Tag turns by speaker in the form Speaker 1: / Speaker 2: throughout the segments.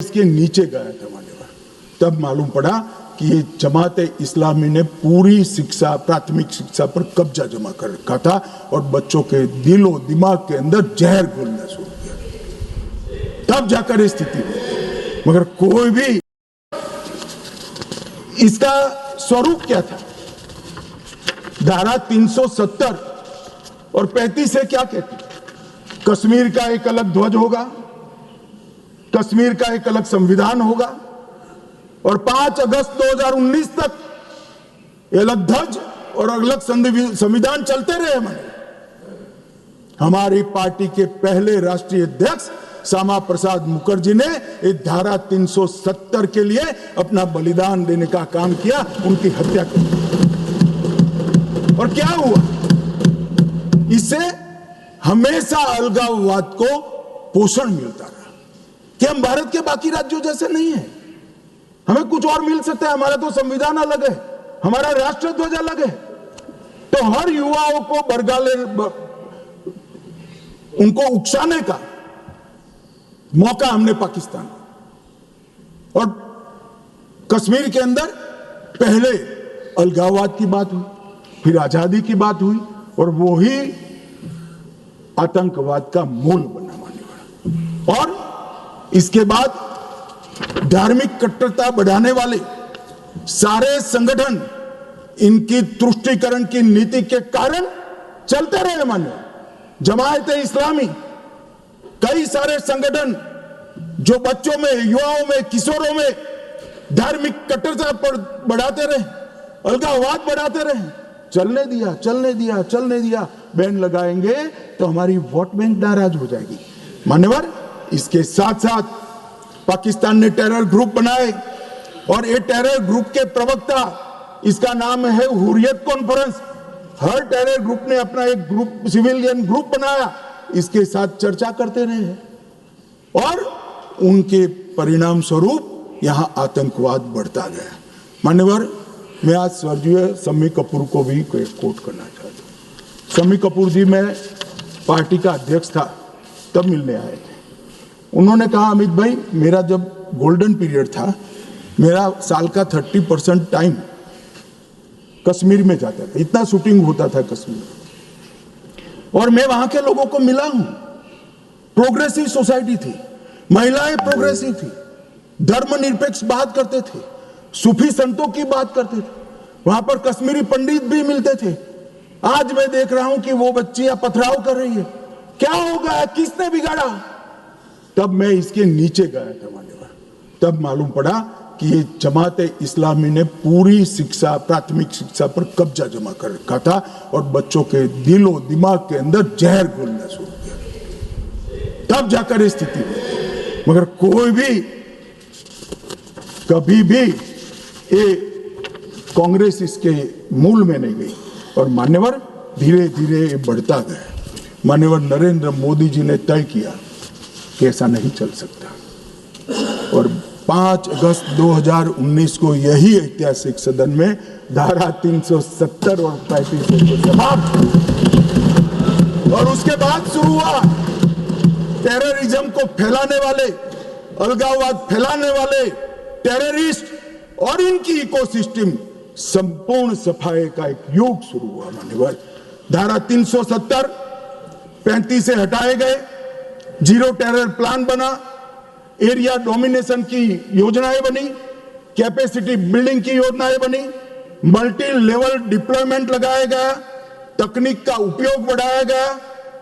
Speaker 1: इसके नीचे गया था मान्यवर, तब मालूम पड़ा कि ये जमात इस्लामी ने पूरी शिक्षा, प्राथमिक शिक्षा पर कब्जा जमा कर रखा था और बच्चों के दिलो दिमाग के अंदर जहर घोलना शुरू किया, तब जाकर ये स्थिति हुई। मगर कोई भी, इसका स्वरूप क्या था? धारा 370 और 35 से क्या कहती? कश्मीर का एक अलग ध्वज होगा, कश्मीर का एक अलग संविधान होगा और 5 अगस्त 2019 तक ये अलग ध्वज और अलग संविधान चलते रहे। हमारी पार्टी के पहले राष्ट्रीय अध्यक्ष श्यामा प्रसाद मुखर्जी ने इस धारा 370 के लिए अपना बलिदान देने का काम किया, उनकी हत्या की। और क्या हुआ? इससे हमेशा अलगाववाद को पोषण मिलता रहा कि हम भारत के बाकी राज्यों जैसे नहीं है, हमें कुछ और मिल सकता है, हमारा तो संविधान अलग है, हमारा राष्ट्र ध्वज अलग है। तो हर युवाओं को बरगाले, उनको उकसाने का मौका हमने पाकिस्तान, और कश्मीर के अंदर पहले अलगाववाद की बात हुई, फिर आजादी की बात हुई और वो ही आतंकवाद का मूल बना मानने वाला। और इसके बाद धार्मिक कट्टरता बढ़ाने वाले सारे संगठन इनकी तुष्टीकरण की नीति के कारण चलते रहे। माने जमात इस्लामी, कई सारे संगठन जो बच्चों में, युवाओं में, किशोरों में धार्मिक कट्टरता पर बढ़ाते रहे, अलगाववाद बढ़ाते रहे, चलने दिया, चलने दिया, चलने दिया। बैन लगाएंगे तो हमारी वोट बैंक नाराज हो जाएगी। मान्यवर, इसके साथ साथ पाकिस्तान ने टेरर ग्रुप बनाए और ये टेरर ग्रुप के प्रवक्ता, इसका नाम है हुर्रियत कॉन्फ्रेंस। हर टेरर ग्रुप ने अपना एक ग्रुप, सिविलियन ग्रुप बनाया, इसके साथ चर्चा करते रहे और उनके परिणाम स्वरूप यहां आतंकवाद बढ़ता गया। मान्यवर, मैं आज स्वर्गीय शम्मी कपूर को भी कोट करना चाहता हूं। शम्मी कपूर जी, मैं पार्टी का अध्यक्ष था तब मिलने आए थे। उन्होंने कहा, अमित भाई, मेरा जब गोल्डन पीरियड था, मेरा साल का 30% टाइम कश्मीर में जाता था, इतना शूटिंग होता था कश्मीर, और मैं वहां के लोगों को मिला हूं। प्रोग्रेसिव सोसाइटी थी, महिलाएं प्रोग्रेसिव थी, धर्मनिरपेक्ष बात करते थे, सूफी संतों की बात करते थे, वहां पर कश्मीरी पंडित भी मिलते थे। आज मैं देख रहा हूं कि वो बच्चियां पथराव कर रही है। क्या हो गया? किसने बिगाड़ा? तब मैं इसके नीचे गया था मान्यवर, तब मालूम पड़ा कि ये जमात इस्लामी ने पूरी शिक्षा, प्राथमिक शिक्षा पर कब्जा जमा कर रखा था और बच्चों के दिलो दिमाग के अंदर जहर घोलना शुरू किया, तब जाकर ये स्थिति हुई। मगर कोई भी, कभी भी ये कांग्रेस इसके मूल में नहीं गई और मान्यवर धीरे धीरे ये बढ़ता गया। मान्यवर नरेंद्र मोदी जी ने तय किया कि ऐसा नहीं चल सकता और 5 अगस्त 2019 को यही ऐतिहासिक सदन में धारा 370 और 35 को समाप्त, और उसके बाद शुरू हुआ टेररिज्म को फैलाने वाले, अलगाववाद फैलाने वाले टेररिस्ट और इनकी इकोसिस्टम संपूर्ण सफाई का एक युग शुरू हुआ। मान्यवर, धारा 370, 35 से हटाए गए, जीरो टेरर प्लान बना, एरिया डोमिनेशन की योजनाएं बनी, कैपेसिटी बिल्डिंग की योजनाएं बनी, मल्टी लेवल डिप्लॉयमेंट लगाया गया, तकनीक का उपयोग बढ़ाया गया,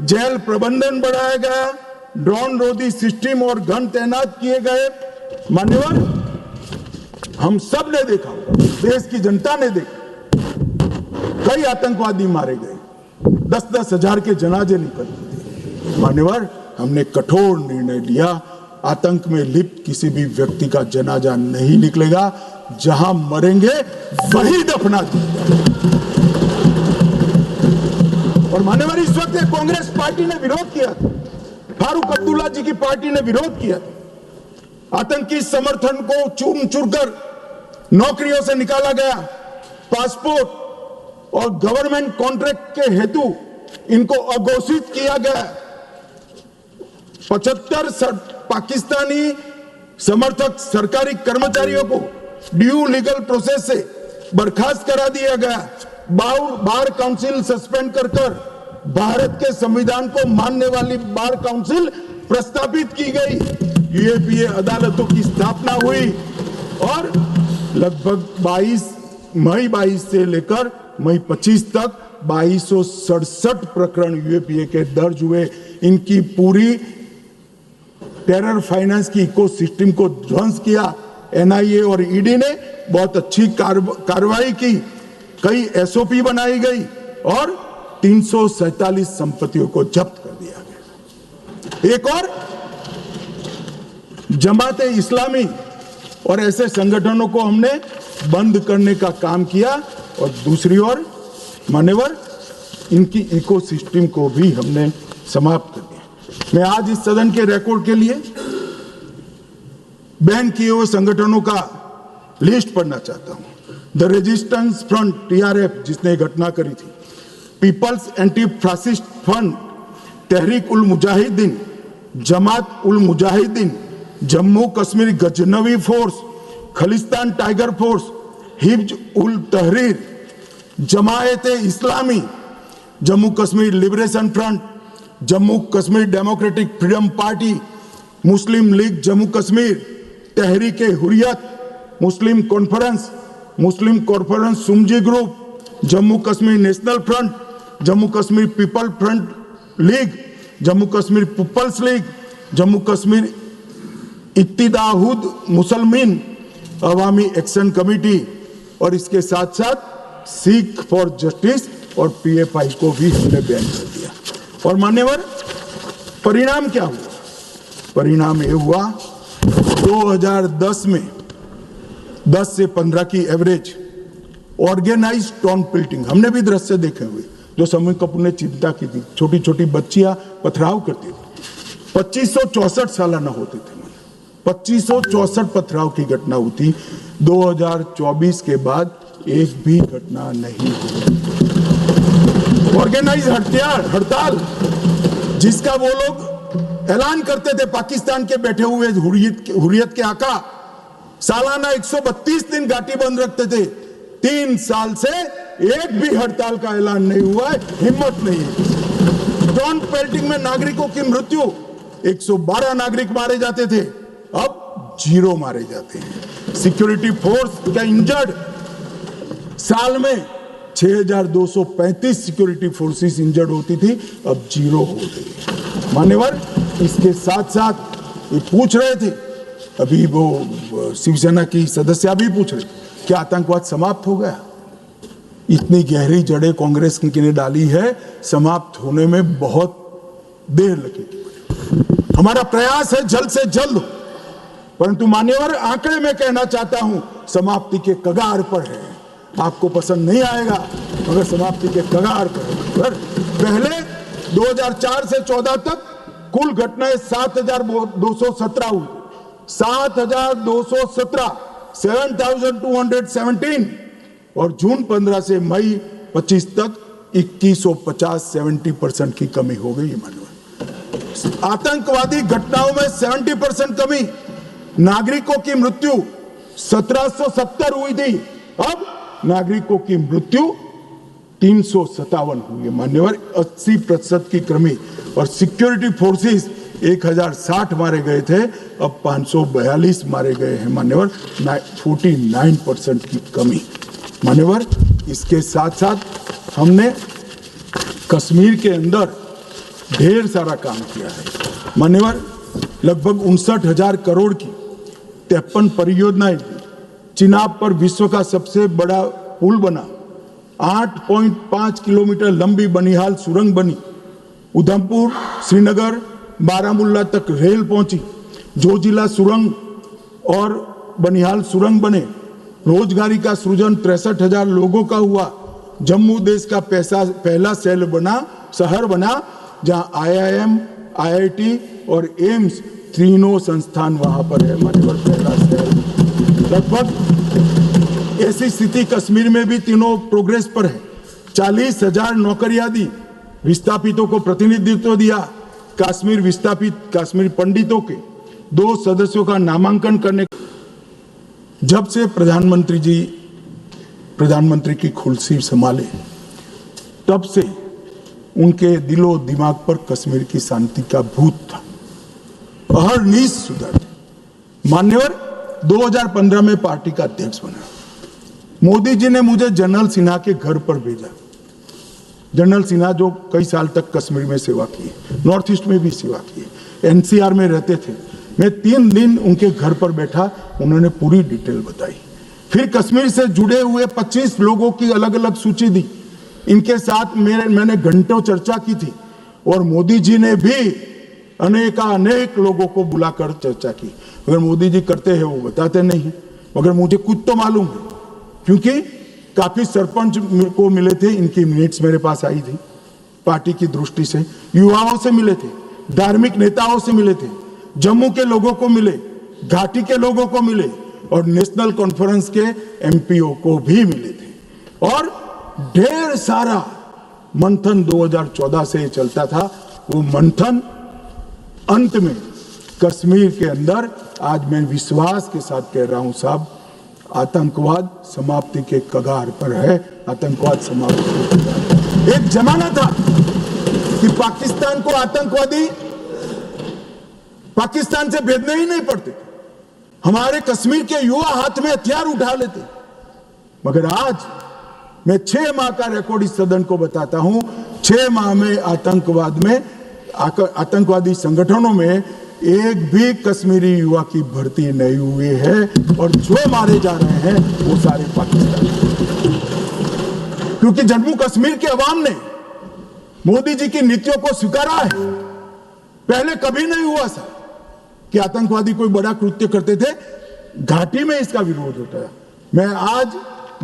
Speaker 1: जेल प्रबंधन बढ़ाया गया, ड्रोन रोधी सिस्टम और गन तैनात किए गए। मान्यवर, हम सब ने देखा, देश की जनता ने देखा, कई आतंकवादी मारे गए, 10-10 हजार के जनाजे निकलते थे। मान्यवर, हमने कठोर निर्णय लिया, आतंक में लिप्त किसी भी व्यक्ति का जनाजा नहीं निकलेगा, जहां मरेंगे वही दफना दिया। और मान्यवर, इस वक्त कांग्रेस पार्टी ने विरोध किया था, फारूक अब्दुल्ला जी की पार्टी ने विरोध किया था, आतंकी समर्थन को चूर चूर कर नौकरियों से निकाला गया, पासपोर्ट और गवर्नमेंट कॉन्ट्रैक्ट के हेतु इनको अघोषित किया गया। 75 पाकिस्तानी समर्थक सरकारी कर्मचारियों को ड्यू लीगल प्रोसेस से बर्खास्त करा दिया गया। बार काउंसिल सस्पेंड कर भारत के संविधान को मानने वाली बार काउंसिल प्रस्तावित की गई। यूएपीए अदालतों की स्थापना हुई और लगभग मई 22 से लेकर मई 25 तक 2267 प्रकरण यूएपीए के दर्ज हुए। इनकी पूरी टेरर फाइनेंस की इकोसिस्टम को ध्वंस किया। एनआईए और ईडी ने बहुत अच्छी कार्रवाई की, कई एसओपी बनाई गई और 347 संपत्तियों को जब्त कर दिया गया। एक और जमाते इस्लामी और ऐसे संगठनों को हमने बंद करने का काम किया और दूसरी ओर मान्यवर इनकी इकोसिस्टम को भी हमने समाप्त कर दिया। मैं आज इस सदन के रिकॉर्ड के लिए बैन किए हुए संगठनों का लिस्ट पढ़ना चाहता हूं। द रेजिस्टेंस फ्रंट टीआरएफ जिसने घटना करी थी, peoples anti fascist front, Tehreek ul Mujahideen, Jamaat ul Mujahideen, Jammu Kashmir Ghaznavi force, Khalistan tiger force, हिब्ज ul Tahrir, Jamaat-e Islami, Jammu Kashmir liberation front, Jammu Kashmir democratic freedom party, Muslim league Jammu Kashmir, Tehreek-e Hurriyat, Muslim conference सुमजी group, Jammu Kashmir national front, Jammu Kashmir people front league, Jammu Kashmir peoples league, Jammu Kashmir Ittihad Musalman Awami action committee और इसके साथ साथ सिख फॉर जस्टिस और पीएफआई को भी हमने बैन कर दिया। और मान्यवर परिणाम क्या हुआ? परिणाम ये हुआ 2010 में 10 से 15 की एवरेज ऑर्गेनाइज टाउन पिल्टिंग हमने भी दृश्य देखे हुए जो समय कपूर ने चिंता की थी। छोटी छोटी बच्चियां पथराव करती थी। 2564 सालाना होते थे। 2564 पथराव की घटना हुई। 2024 के बाद एक भी घटना नहीं हुई। ऑर्गेनाइज हड़ताल जिसका वो लोग ऐलान करते थे, पाकिस्तान के बैठे हुए हुर्रियत के आका सालाना 132 दिन घाटी बंद रखते थे। 3 साल से एक भी हड़ताल का ऐलान नहीं हुआ है, हिम्मत नहीं है। टाउन पेल्टिंग में नागरिकों की मृत्यु, 112 नागरिक मारे जाते थे, अब 0 मारे जाते हैं। सिक्योरिटी फोर्स का इंजर्ड, साल में 6235 सिक्योरिटी फोर्सेस इंजर्ड होती थी, अब 0 हो गई। मान्यवर इसके साथ साथ ये पूछ रहे थे, अभी वो शिवसेना की सदस्य भी पूछ रहे, क्या आतंकवाद समाप्त हो गया? इतनी गहरी जड़ें कांग्रेस ने डाली है, समाप्त होने में बहुत देर लगेगी। हमारा प्रयास है जल्द से जल्द, परंतु मान्यवर आंकड़े में कहना चाहता हूं समाप्ति के कगार पर है। आपको पसंद नहीं आएगा मगर समाप्ति के कगार पर। पहले 2004 से 14 तक कुल घटनाएं 7217 हुई। 7217, 7217 और जून 15 से मई 25 तक 2150, 70% की कमी हो गई। मानव आतंकवादी घटनाओं में 70% कमी। नागरिकों की मृत्यु 1770 हुई थी, अब नागरिकों की मृत्यु 357 हुई है। मान्यवर 80% की कमी। और सिक्योरिटी फोर्सेस 1060 मारे गए थे, अब 542 मारे गए हैं। मान्यवर 49% की कमी। मान्यवर इसके साथ साथ हमने कश्मीर के अंदर ढेर सारा काम किया है। मान्यवर लगभग 59,000 करोड़ की 53 परियोजनाएं। चिनाब पर विश्व का सबसे बड़ा पुल बना। 8.5 किलोमीटर लंबी बनिहाल सुरंग बनी। उधमपुर, श्रीनगर, बारामुल्ला तक रेल पहुंची। जोजिला सुरंग और बनिहाल सुरंग बने। रोजगारी का सृजन 63,000 लोगों का हुआ। जम्मू देश का पहला शहर बना जहां IIM, IIT और एम्स तीनों संस्थान वहां पर है। मान्यवर पहला शहर। लगभग ऐसी स्थिति कश्मीर में भी तीनों प्रोग्रेस पर है। 40,000 नौकरियां दी, विस्थापितों को प्रतिनिधित्व दिया। कश्मीर विस्थापित कश्मीर पंडितों के 2 सदस्यों का नामांकन करने। जब से प्रधानमंत्री जी प्रधानमंत्री की कुर्सी संभाले तब से उनके दिलो दिमाग पर कश्मीर की शांति का भूत था। अहरनीश सुधर थे। मान्यवर 2015 में पार्टी का अध्यक्ष बना। मोदी जी ने मुझे जनरल सिन्हा के घर पर भेजा। जनरल सिन्हा जो कई साल तक कश्मीर में सेवा की, नॉर्थ ईस्ट में भी सेवा की, एनसीआर में रहते थे। मैं 3 दिन उनके घर पर बैठा, उन्होंने पूरी डिटेल बताई। फिर कश्मीर से जुड़े हुए 25 लोगों की अलग अलग सूची दी। इनके साथ मैंने घंटों चर्चा की थी और मोदी जी ने भी अनेक लोगों को बुलाकर चर्चा की। अगर मोदी जी करते हैं वो बताते नहीं है, मगर मुझे कुछ तो मालूम है क्योंकि काफी सरपंच को मिले थे। इनकी मिनट्स मेरे पास आई थी। पार्टी की दृष्टि से युवाओं से मिले थे, धार्मिक नेताओं से मिले थे, जम्मू के लोगों को मिले, घाटी के लोगों को मिले और नेशनल कॉन्फ्रेंस के एमपीओ को भी मिले थे। और ढेर सारा मंथन 2014 से चलता था। वो मंथन अंत में कश्मीर के अंदर आज मैं विश्वास के साथ कह रहा हूं साहब, आतंकवाद समाप्ति के कगार पर है। आतंकवाद समाप्ति के कगार पर। एक जमाना था कि पाकिस्तान को आतंकवादी पाकिस्तान से भेजने ही नहीं पड़ते। हमारे कश्मीर के युवा हाथ में हथियार उठा लेते। मगर आज मैं 6 माह का रिकॉर्ड इस सदन को बताता हूं। 6 माह में आतंकवादी संगठनों में एक भी कश्मीरी युवा की भर्ती नहीं हुई है और जो मारे जा रहे हैं वो सारे पाकिस्तान। क्योंकि जम्मू कश्मीर के अवाम ने मोदी जी की नीतियों को स्वीकारा है। पहले कभी नहीं हुआ सा कि आतंकवादी कोई बड़ा कृत्य करते थे, घाटी में इसका विरोध होता है। मैं आज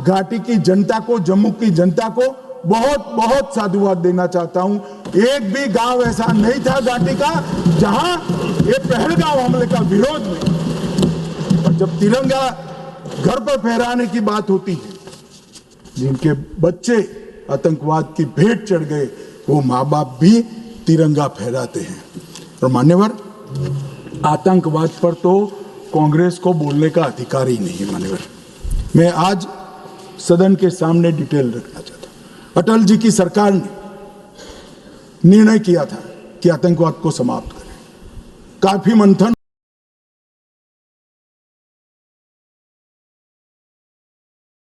Speaker 1: घाटी की जनता को, जम्मू की जनता को बहुत साधुवाद देना चाहता हूं। एक भी गांव ऐसा नहीं था घाटी का जहां ये पहलगाम हमले का विरोध नहीं। और जब तिरंगा घर पर फहराने की बात होती है, जिनके बच्चे आतंकवाद की भेंट चढ़ गए, वो माँ बाप भी तिरंगा फहराते हैं। और मान्यवर, आतंकवाद पर तो कांग्रेस को बोलने का अधिकार ही नहीं है। मान्यवर, मैं आज सदन के सामने डिटेल रखना चाहता हूं। अटल जी की सरकार ने निर्णय किया था कि आतंकवाद को समाप्त करें। काफी मंथन